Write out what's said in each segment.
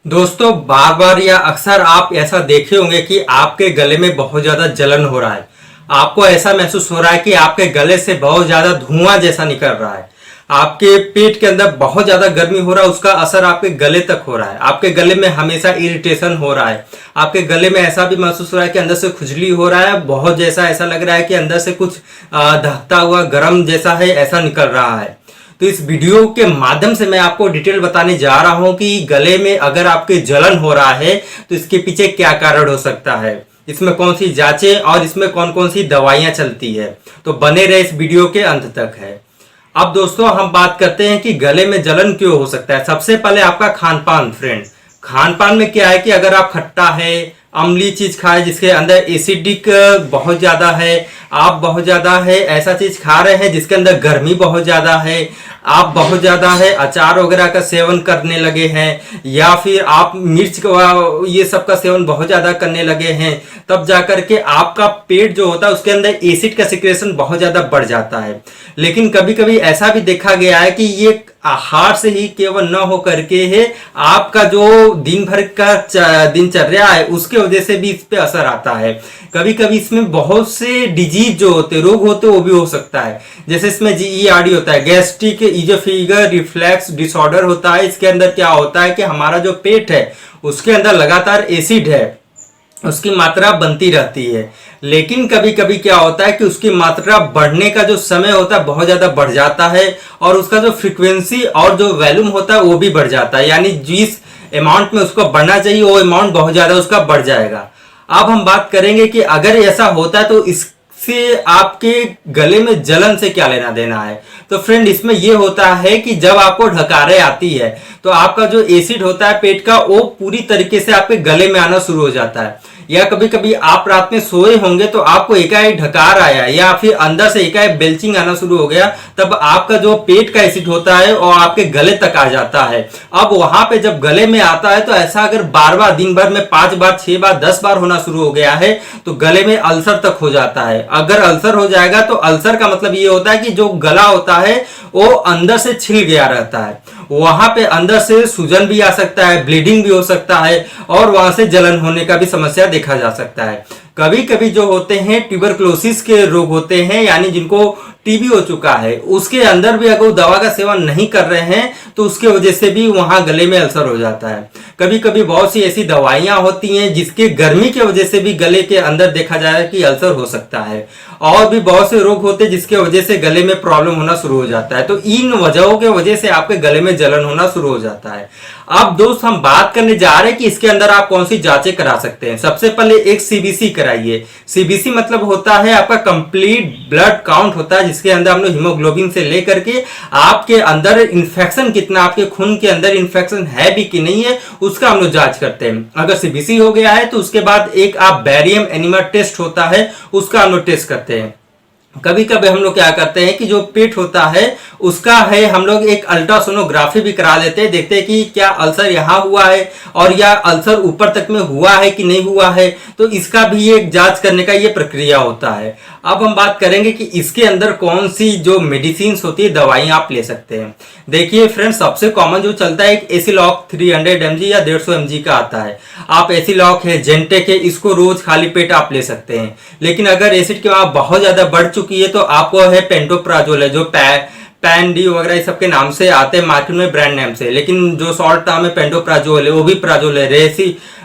दोस्तों, बार बार या अक्सर आप ऐसा देखे होंगे कि आपके गले में बहुत ज्यादा जलन हो रहा है। आपको ऐसा महसूस हो रहा है कि आपके गले से बहुत ज्यादा धुआं जैसा निकल रहा है। आपके पेट के अंदर बहुत ज्यादा गर्मी हो रहा है, उसका असर आपके गले तक हो रहा है। आपके गले में हमेशा इरिटेशन हो रहा है। आपके गले में ऐसा भी महसूस हो रहा है कि अंदर से खुजली हो रहा है, बहुत जैसा ऐसा लग रहा है कि अंदर से कुछ धकता हुआ गर्म जैसा है, ऐसा निकल रहा है। तो इस वीडियो के माध्यम से मैं आपको डिटेल बताने जा रहा हूं कि गले में अगर आपके जलन हो रहा है तो इसके पीछे क्या कारण हो सकता है, इसमें कौन सी जांचें और इसमें कौन कौन सी दवाइयां चलती है। तो बने रहे इस वीडियो के अंत तक है। अब दोस्तों, हम बात करते हैं कि गले में जलन क्यों हो सकता है। सबसे पहले आपका खान पान। फ्रेंड, खान पान में क्या है कि अगर आप खट्टा है, अम्लीय चीज खाए जिसके अंदर एसिडिक बहुत ज्यादा है, आप बहुत ज्यादा है ऐसा चीज खा रहे हैं जिसके अंदर गर्मी बहुत ज्यादा है, आप बहुत ज्यादा है अचार वगैरह का सेवन करने लगे हैं, या फिर आप मिर्च ये सब का सेवन बहुत ज्यादा करने लगे हैं, तब जाकर के आपका पेट जो होता है उसके अंदर एसिड का सिक्रेशन बहुत ज्यादा बढ़ जाता है। लेकिन कभी कभी ऐसा भी देखा गया है कि ये आहार से ही केवल न हो करके है, आपका जो दिन भर का दिनचर्या है उसके वजह से भी इस पे असर आता है। कभी कभी इसमें बहुत से डिजीज जो होते, रोग होते, वो भी हो सकता है। जैसे इसमें GERD होता है, गैस्ट्रिक ईजोफेगल रिफ्लक्स डिसऑर्डर होता है। इसके अंदर क्या होता है कि हमारा जो पेट है उसके अंदर लगातार एसिड है, उसकी मात्रा बनती रहती है। लेकिन कभी कभी क्या होता है कि उसकी मात्रा बढ़ने का जो समय होता है बहुत ज्यादा बढ़ जाता है, और उसका जो फ्रीक्वेंसी और जो वॉल्यूम होता है वो भी बढ़ जाता है। यानी जिस अमाउंट में उसको बढ़ना चाहिए वो अमाउंट बहुत ज्यादा उसका बढ़ जाएगा। अब हम बात करेंगे कि अगर ऐसा होता है तो इससे आपके गले में जलन से क्या लेना देना है। तो फ्रेंड, इसमें यह होता है कि जब आपको ढकारें आती है तो आपका जो एसिड होता है पेट का वो पूरी तरीके से आपके गले में आना शुरू हो जाता है। या कभी कभी आप रात में सोए होंगे तो आपको एकाएक ढकार आया, या फिर अंदर से एकाएक बेल्चिंग आना शुरू हो गया, तब आपका जो पेट का एसिड होता है और आपके गले तक आ जाता है। अब वहां पे जब गले में आता है तो ऐसा अगर बार बार दिन भर में 5 बार 6 बार 10 बार होना शुरू हो गया है तो गले में अल्सर तक हो जाता है। अगर अल्सर हो जाएगा तो अल्सर का मतलब ये होता है कि जो गला होता है वो अंदर से छिल गया रहता है, वहां पे अंदर से सूजन भी आ सकता है, ब्लीडिंग भी हो सकता है, और वहां से जलन होने का भी समस्या देखा जा सकता है। कभी कभी जो होते हैं ट्यूबरक्लोसिस के रोग होते हैं, यानी जिनको टीबी हो चुका है, उसके अंदर भी अगर दवा का सेवन नहीं कर रहे हैं तो उसके वजह से भी वहां गले में अल्सर हो जाता है। कभी कभी बहुत सी ऐसी दवाइयां होती हैं जिसके गर्मी की वजह से भी गले के अंदर देखा जाए कि अल्सर हो सकता है, और भी बहुत से रोग होते हैं जिसके वजह से गले में प्रॉब्लम होना शुरू हो जाता है। तो इन वजहों के वजह से आपके गले में जलन होना शुरू हो जाता है। अब दोस्त, हम बात करने जा रहे हैं कि इसके अंदर आप कौन सी जांचें करा सकते हैं। सबसे पहले एक CBC कराइए। CBC मतलब होता है आपका कंप्लीट ब्लड काउंट होता है, जिसके अंदर हम लोग हीमोग्लोबिन से लेकर के आपके अंदर इन्फेक्शन कितना, आपके खून के अंदर इन्फेक्शन है भी कि नहीं है, उसका हम लोग जांच करते हैं। अगर CBC हो गया है तो उसके बाद एक आप बैरियम एनीमा टेस्ट होता है, उसका हम लोग टेस्ट करते हैं। कभी कभी हम लोग क्या करते हैं कि जो पेट होता है उसका है, हम लोग एक अल्ट्रासोनोग्राफी भी करा लेते हैं, देखते हैं कि क्या अल्सर यहाँ हुआ है और या अल्सर ऊपर तक में हुआ है कि नहीं हुआ है। तो इसका भी एक जांच करने का ये प्रक्रिया होता है। अब हम बात करेंगे कि इसके अंदर कौन सी जो मेडिसिन होती है, दवाई आप ले सकते हैं। देखिए फ्रेंड्स, सबसे कॉमन जो चलता है एक एसिलॉक 300 mg या 150 mg का आता है। आप एसिलॉक है, जेंटेक है, इसको रोज खाली पेट आप ले सकते हैं। लेकिन अगर एसिड की मात्रा बहुत ज्यादा बढ़ चुकी है तो आपको है पेंटोप्राजोल है, जो पैन-डी वगैरह इस सब के नाम से आते हैं मार्केट में ब्रांड नेम से, लेकिन जो शॉर्ट नाम है पेंटोप्राजोल है, ओबिप्राजोल है,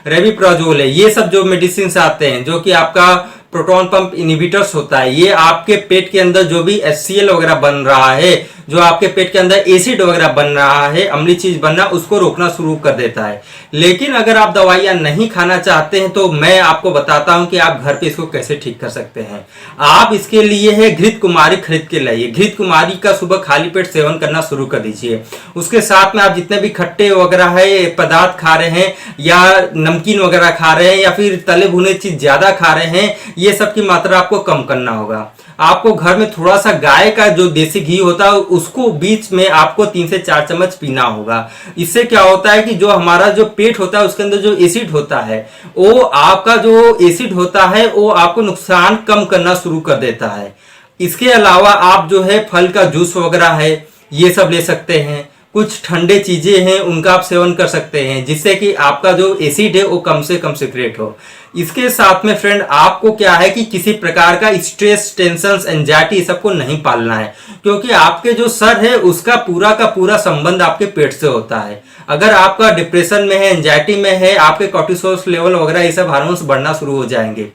रेविप्राजोल है, ये सब जो मेडिसिन आते हैं जो कि आपका प्रोटॉन पंप इनहिबिटर्स होता है, ये आपके पेट के अंदर जो भी HCl वगैरह बन रहा है, जो आपके पेट के अंदर एसिड वगैरह बन रहा है, अम्लीय चीज बनना, उसको रोकना शुरू कर देता है। लेकिन अगर आप दवाइयां नहीं खाना चाहते हैं तो मैं आपको बताता हूं कि आप घर पे इसको कैसे ठीक कर सकते हैं। आप इसके लिए है घृत कुमारी खरीद के लाइए। घृत कुमारी का सुबह खाली पेट सेवन करना शुरू कर दीजिए। उसके साथ में आप जितने भी खट्टे वगैरह है पदार्थ खा रहे हैं, या नमकीन वगैरह खा रहे हैं, या फिर तले भुने चीज ज्यादा खा रहे हैं, ये सब की मात्रा आपको कम करना होगा। आपको घर में थोड़ा सा गाय का जो देसी घी होता है उसको बीच में आपको 3 से 4 चम्मच पीना होगा। इससे क्या होता है कि जो हमारा जो पेट होता है उसके अंदर जो एसिड होता है, वो आपका जो एसिड होता है वो आपको नुकसान कम करना शुरू कर देता है। इसके अलावा आप जो है फल का जूस वगैरह है ये सब ले सकते हैं। कुछ ठंडे चीजें हैं उनका आप सेवन कर सकते हैं, जिससे कि आपका जो एसिड है वो कम से कम सीक्रेट हो। इसके साथ में फ्रेंड आपको क्या है कि किसी प्रकार का स्ट्रेस, टेंशन, एंजाइटी सबको नहीं पालना है, क्योंकि आपके जो सर है उसका पूरा का पूरा संबंध आपके पेट से होता है। अगर आपका डिप्रेशन में है, एंजाइटी में है, आपके कॉर्टिसोल लेवल वगैरह ये सब हार्मोन्स बढ़ना शुरू हो जाएंगे,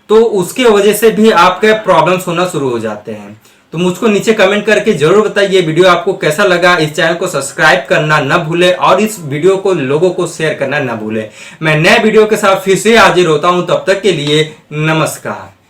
तो उसके वजह से भी आपके प्रॉब्लम्स होना शुरू हो जाते हैं। तो मुझको नीचे कमेंट करके जरूर बताइए वीडियो आपको कैसा लगा। इस चैनल को सब्सक्राइब करना ना भूले और इस वीडियो को लोगों को शेयर करना ना भूले। मैं नए वीडियो के साथ फिर से हाजिर होता हूं, तब तक के लिए नमस्कार।